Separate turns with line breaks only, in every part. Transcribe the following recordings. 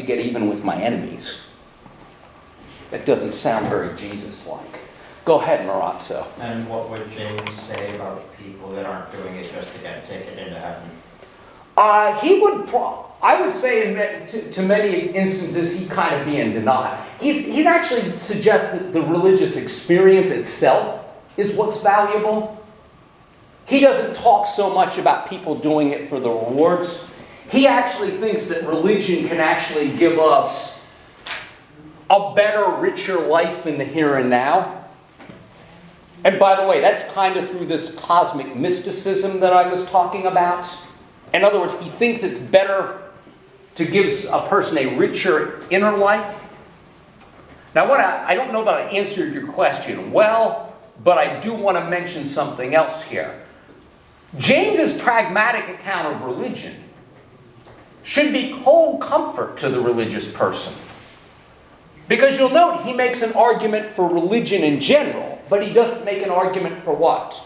get even with my enemies. That doesn't sound very Jesus-like. Go ahead, Marazzo.
And what would James say about people that aren't doing it just to get a ticket into heaven?
I would say to many instances he'd kind of be in denial. He's actually suggests that the religious experience itself is what's valuable. He doesn't talk so much about people doing it for the rewards. He actually thinks that religion can actually give us a better, richer life in the here and now. And by the way, that's kind of through this cosmic mysticism that I was talking about. In other words, he thinks it's better to give a person a richer inner life. Now, I don't know that I answered your question well, but I do want to mention something else here. James's pragmatic account of religion should be whole comfort to the religious person. Because you'll note he makes an argument for religion in general, but he doesn't make an argument for what?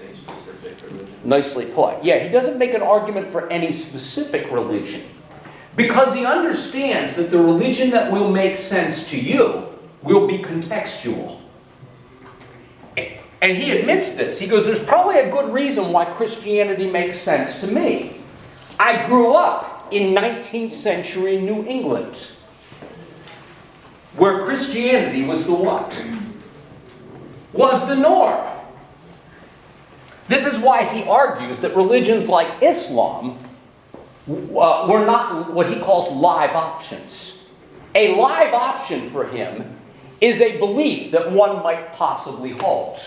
Any specific religion.
Nicely put. Yeah, he doesn't make an argument for any specific religion. Because he understands that the religion that will make sense to you will be contextual. And he admits this. He goes, there's probably a good reason why Christianity makes sense to me. I grew up in 19th century New England, where Christianity was the what? Was the norm. This is why he argues that religions like Islam were not what he calls live options. A live option for him is a belief that one might possibly hold.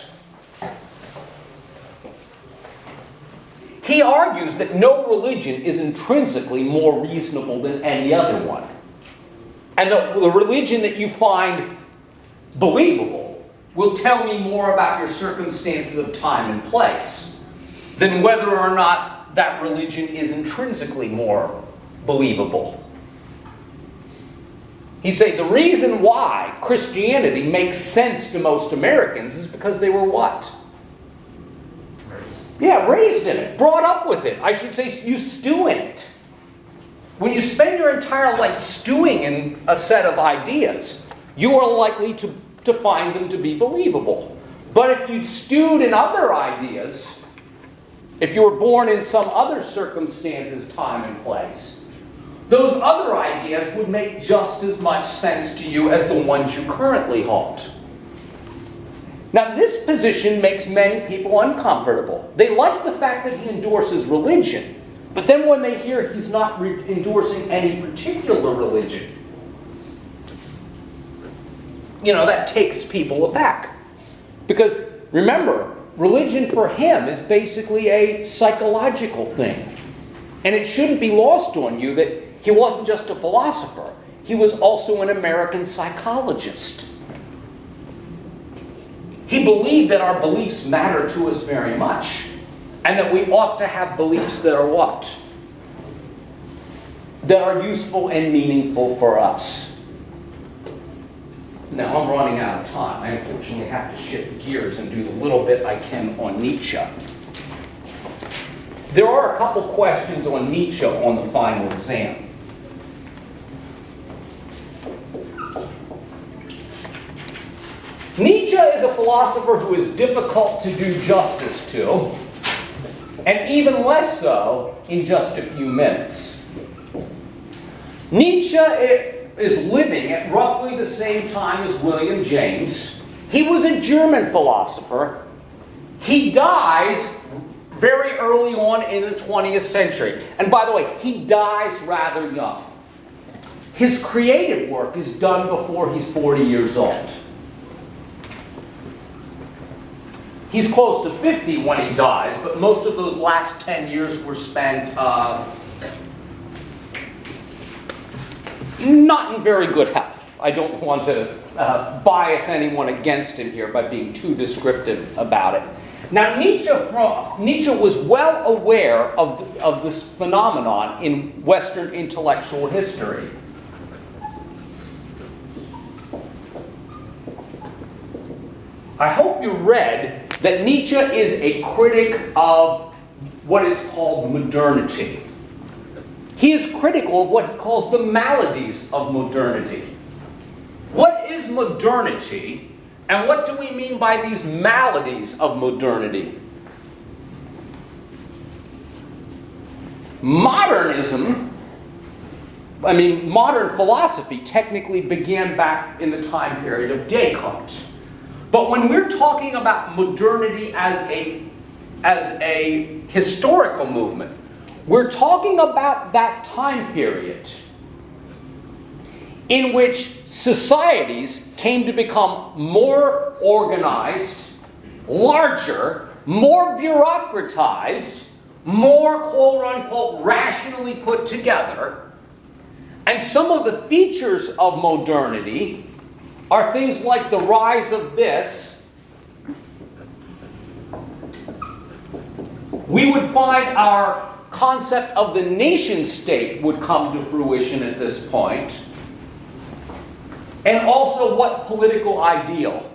He argues that no religion is intrinsically more reasonable than any other one. And the religion that you find believable will tell me more about your circumstances of time and place than whether or not that religion is intrinsically more believable. He'd say the reason why Christianity makes sense to most Americans is because they were what? Yeah, raised in it, brought up with it. I should say you stew in it. When you spend your entire life stewing in a set of ideas, you are likely to find them to be believable. But if you'd stewed in other ideas, if you were born in some other circumstances, time, and place, those other ideas would make just as much sense to you as the ones you currently hold. Now, this position makes many people uncomfortable. They like the fact that he endorses religion, but then when they hear he's not endorsing any particular religion, that takes people aback. Because, remember, religion for him is basically a psychological thing. And it shouldn't be lost on you that he wasn't just a philosopher. He was also an American psychologist. He believed that our beliefs matter to us very much, and that we ought to have beliefs that are what? That are useful and meaningful for us. Now, I'm running out of time. I unfortunately have to shift gears and do the little bit I can on Nietzsche. There are a couple questions on Nietzsche on the final exam. Nietzsche is a philosopher who is difficult to do justice to, and even less so in just a few minutes. Nietzsche is living at roughly the same time as William James. He was a German philosopher. He dies very early on in the 20th century. And by the way, he dies rather young. His creative work is done before he's 40 years old. He's close to 50 when he dies, but most of those last 10 years were spent not in very good health. I don't want to bias anyone against him here by being too descriptive about it. Now, Nietzsche was well aware of this phenomenon in Western intellectual history. I hope you read that Nietzsche is a critic of what is called modernity. He is critical of what he calls the maladies of modernity. What is modernity, and what do we mean by these maladies of modernity? Modernism, modern philosophy technically began back in the time period of Descartes. But when we're talking about modernity as a historical movement, we're talking about that time period in which societies came to become more organized, larger, more bureaucratized, more quote-unquote rationally put together. And some of the features of modernity are things like the rise of this. We would find our concept of the nation state would come to fruition at this point. And also what political ideal?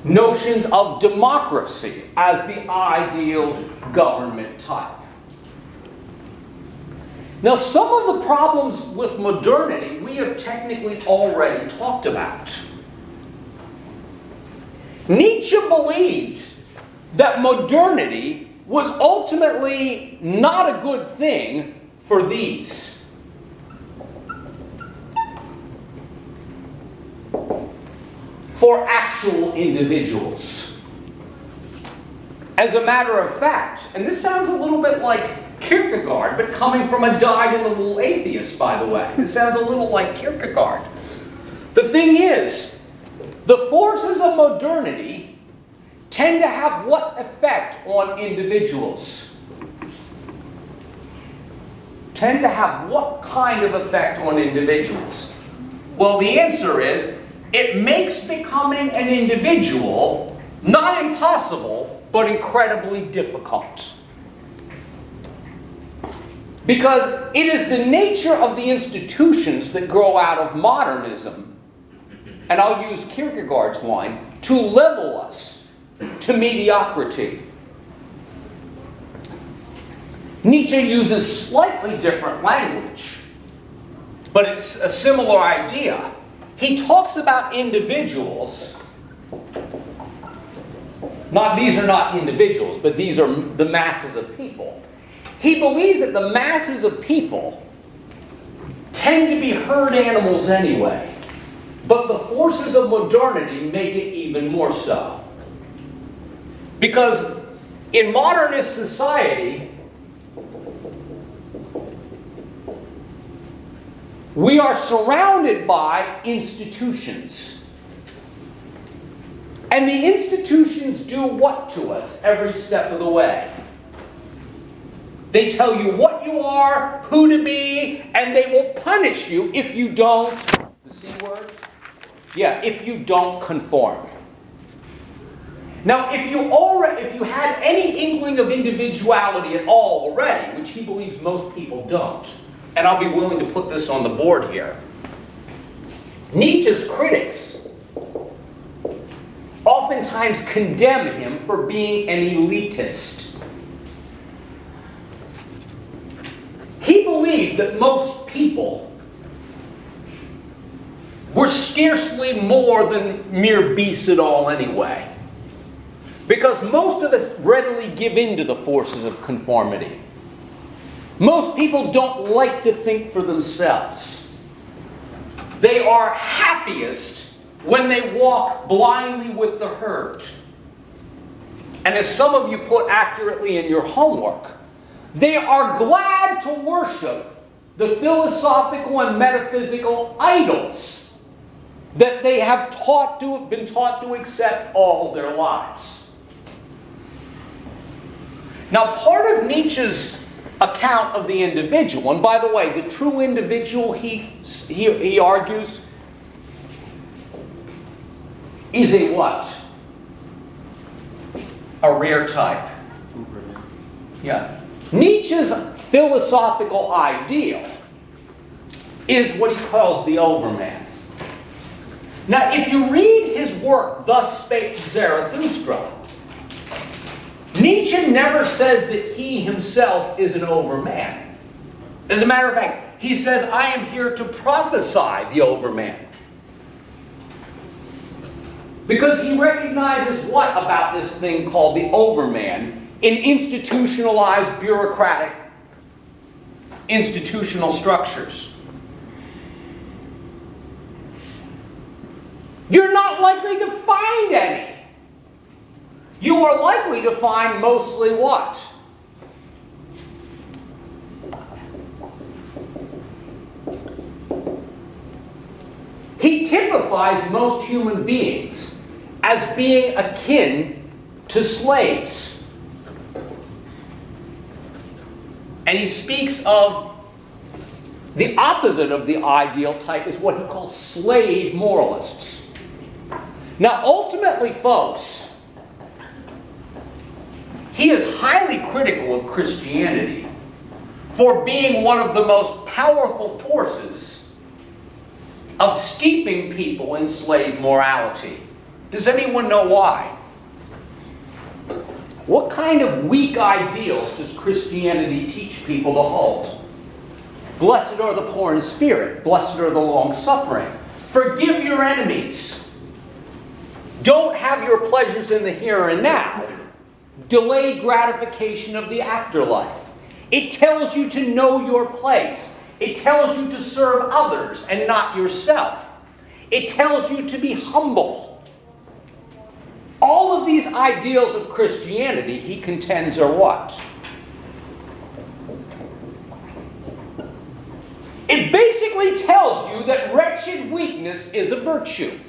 Notions of democracy as the ideal government type. Now, some of the problems with modernity we have technically already talked about. Nietzsche believed that modernity was ultimately not a good thing for these. For actual individuals. As a matter of fact, and this sounds a little bit like Kierkegaard, but coming from a dyed-in-the-wool atheist, by the way. This sounds a little like Kierkegaard. The thing is, the forces of modernity tend to have what effect on individuals? Tend to have what kind of effect on individuals? Well, the answer is, it makes becoming an individual not impossible, but incredibly difficult. Because it is the nature of the institutions that grow out of modernism, and I'll use Kierkegaard's line, to level us to mediocrity. Nietzsche uses slightly different language, but it's a similar idea. He talks about individuals. These are not individuals, but these are the masses of people. He believes that the masses of people tend to be herd animals anyway, but the forces of modernity make it even more so. Because in modernist society, we are surrounded by institutions. And the institutions do what to us every step of the way? They tell you what you are, who to be, and they will punish you if you don't, the C word? Yeah, if you don't conform. Now, if you had any inkling of individuality at all already, which he believes most people don't, and I'll be willing to put this on the board here, Nietzsche's critics oftentimes condemn him for being an elitist. He believed that most people were scarcely more than mere beasts at all anyway. Because most of us readily give in to the forces of conformity. Most people don't like to think for themselves. They are happiest when they walk blindly with the herd. And as some of you put accurately in your homework, they are glad to worship the philosophical and metaphysical idols that they have been taught to accept all their lives. Now, part of Nietzsche's account of the individual, and by the way, the true individual, he argues, is a what? A rare type.
Overman.
Yeah. Nietzsche's philosophical ideal is what he calls the Overman. Now, if you read his work, Thus Spake Zarathustra, Nietzsche never says that he himself is an overman. As a matter of fact, he says, I am here to prophesy the overman. Because he recognizes what about this thing called the overman in institutionalized, bureaucratic, institutional structures. You're not likely to find any. You are likely to find mostly what? He typifies most human beings as being akin to slaves. And he speaks of the opposite of the ideal type is what he calls slave moralists. Now, ultimately, folks, he is highly critical of Christianity for being one of the most powerful forces of steeping people in slave morality. Does anyone know why? What kind of weak ideals does Christianity teach people to hold? Blessed are the poor in spirit. Blessed are the long-suffering. Forgive your enemies. Don't have your pleasures in the here and now. Delayed gratification of the afterlife. It tells you to know your place. It tells you to serve others and not yourself. It tells you to be humble. All of these ideals of Christianity, he contends, are what? It basically tells you that wretched weakness is a virtue.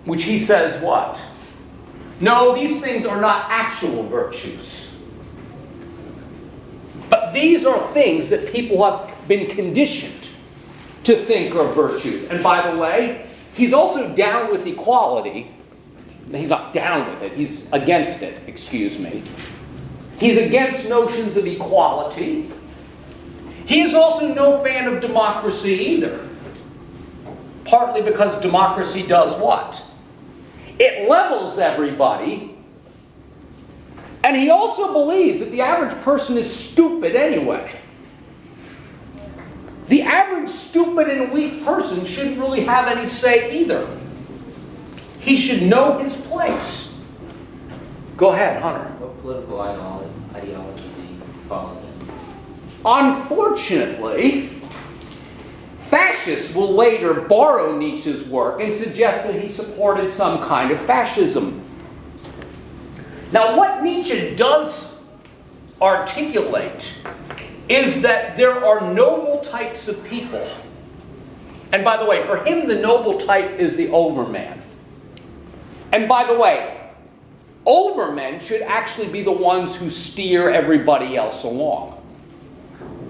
Which he says what? No, these things are not actual virtues. But these are things that people have been conditioned to think are virtues. And by the way, he's also down with equality. He's not down with it, he's against it, excuse me. He's against notions of equality. He is also no fan of democracy either. Partly because democracy does what? It levels everybody. And he also believes that the average person is stupid anyway. The average stupid and weak person shouldn't really have any say either. He should know his place. Go ahead, Hunter.
What political ideology do you follow then?
Unfortunately, fascists will later borrow Nietzsche's work and suggest that he supported some kind of fascism. Now, what Nietzsche does articulate is that there are noble types of people. And by the way, for him, the noble type is the overman. And by the way, overmen should actually be the ones who steer everybody else along.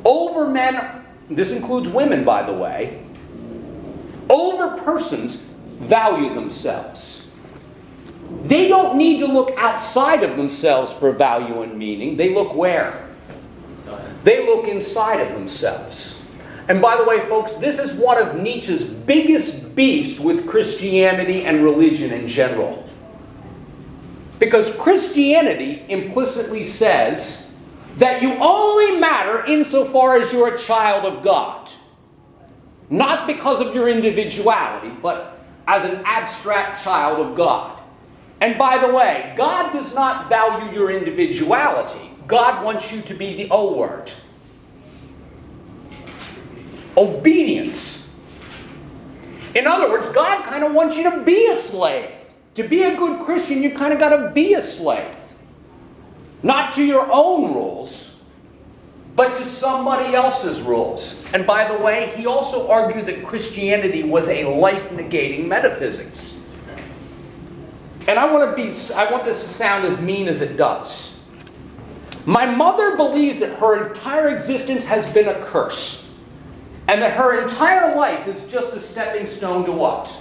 Overmen, this includes women, by the way, over persons value themselves. They don't need to look outside of themselves for value and meaning. They look where? They look inside of themselves. And by the way, folks, this is one of Nietzsche's biggest beefs with Christianity and religion in general. Because Christianity implicitly says that you only matter insofar as you're a child of God. Not because of your individuality, but as an abstract child of God. And by the way, God does not value your individuality. God wants you to be the O word. Obedience. In other words, God kind of wants you to be a slave. To be a good Christian, you kind of got to be a slave. Not to your own rules, but to somebody else's rules. And by the way, he also argued that Christianity was a life-negating metaphysics. And I want this to sound as mean as it does. My mother believes that her entire existence has been a curse. And that her entire life is just a stepping stone to what?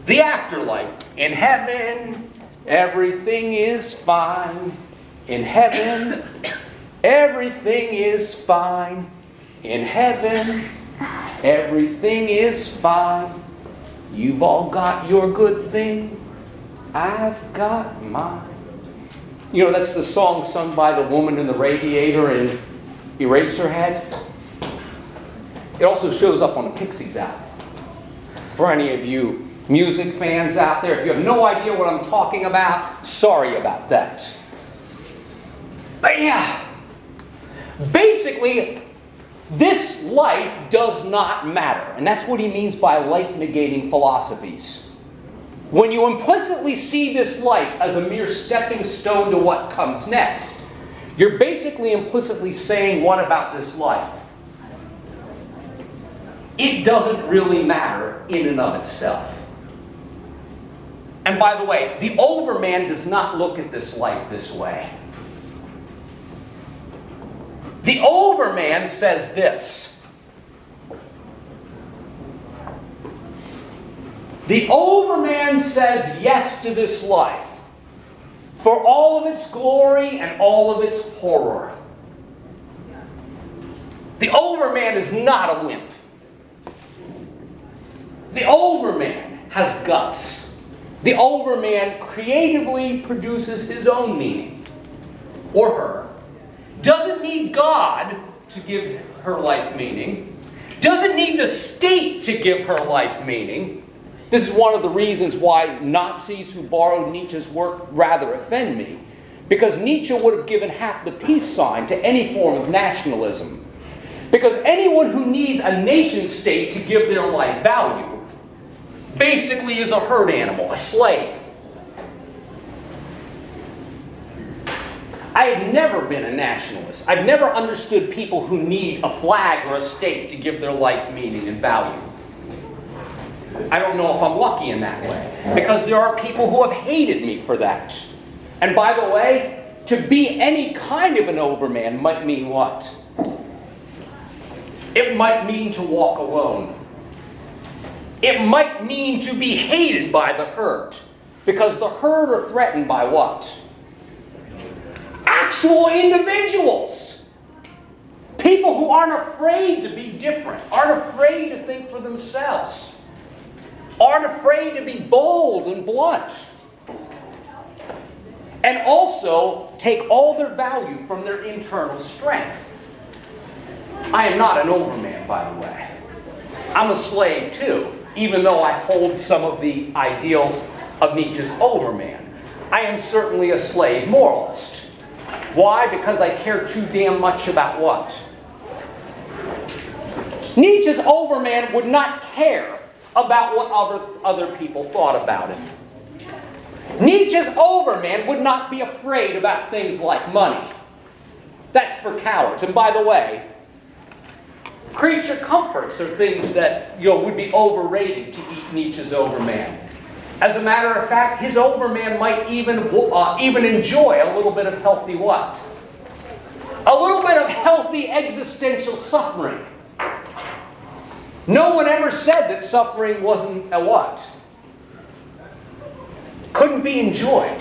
The afterlife. In heaven, everything is fine. In heaven, everything is fine. In heaven, everything is fine. You've all got your good thing. I've got mine. You know, that's the song sung by the woman in the radiator in Eraserhead. It also shows up on the Pixies album. For any of you music fans out there, if you have no idea what I'm talking about, sorry about that. But yeah, basically, this life does not matter. And that's what he means by life-negating philosophies. When you implicitly see this life as a mere stepping stone to what comes next, you're basically implicitly saying, what about this life? It doesn't really matter in and of itself. And by the way, the Overman does not look at this life this way. The Overman says this. The Overman says yes to this life, for all of its glory and all of its horror. The Overman is not a wimp. The Overman has guts. The Overman creatively produces his own meaning, or her. Doesn't need God to give her life meaning. Doesn't need the state to give her life meaning. This is one of the reasons why Nazis who borrowed Nietzsche's work rather offend me. Because Nietzsche would have given half the peace sign to any form of nationalism. Because anyone who needs a nation state to give their life value basically is a herd animal, a slave. I have never been a nationalist. I've never understood people who need a flag or a state to give their life meaning and value. I don't know if I'm lucky in that way, because there are people who have hated me for that. And by the way, to be any kind of an Overman might mean what? It might mean to walk alone. It might mean to be hated by the herd, because the herd are threatened by what? Actual individuals. People who aren't afraid to be different, aren't afraid to think for themselves, aren't afraid to be bold and blunt, and also take all their value from their internal strength. I am not an Overman, by the way. I'm a slave too, even though I hold some of the ideals of Nietzsche's Overman. I am certainly a slave moralist. Why? Because I care too damn much about what? Nietzsche's Overman would not care about what other people thought about him. Nietzsche's Overman would not be afraid about things like money. That's for cowards. And by the way, creature comforts are things that would be overrated to eat Nietzsche's Overman. As a matter of fact, his Overman might even enjoy a little bit of healthy what? A little bit of healthy existential suffering. No one ever said that suffering wasn't a what? Couldn't be enjoyed.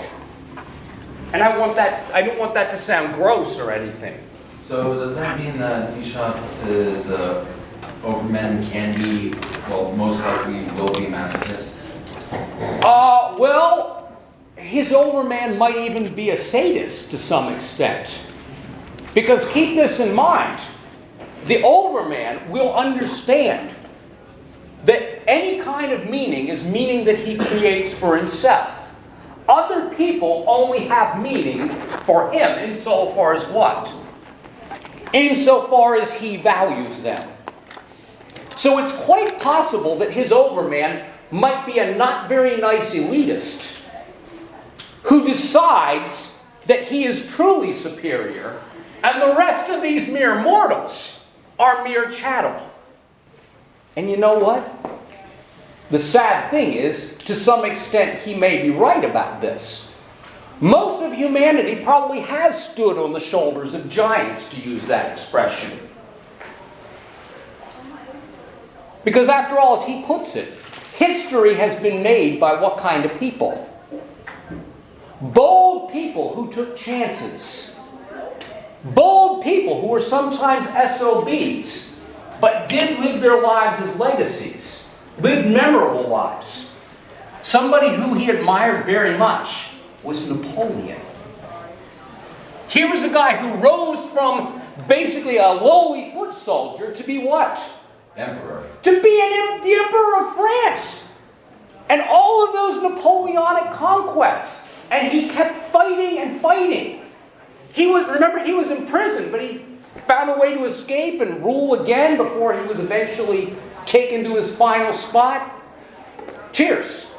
And I don't want that to sound gross or anything.
So does that mean that Nietzsche's Overmen can be, well, most likely will be masochists?
Well, his Overman might even be a sadist to some extent. Because keep this in mind, the Overman will understand that any kind of meaning is meaning that he creates for himself. Other people only have meaning for him insofar as what? Insofar as he values them. So it's quite possible that his Overman might be a not very nice elitist who decides that he is truly superior and the rest of these mere mortals are mere chattel. And you know what? The sad thing is, to some extent, he may be right about this. Most of humanity probably has stood on the shoulders of giants, to use that expression. Because after all, as he puts it, history has been made by what kind of people? Bold people who took chances. Bold people who were sometimes SOBs, but did live their lives as legacies, lived memorable lives. Somebody who he admired very much was Napoleon. Here was a guy who rose from basically a lowly foot soldier to be what?
Emperor.
To be the Emperor of France. And all of those Napoleonic conquests. And he kept fighting and fighting. Remember, he was in prison, but he found a way to escape and rule again before he was eventually taken to his final spot. Cheers.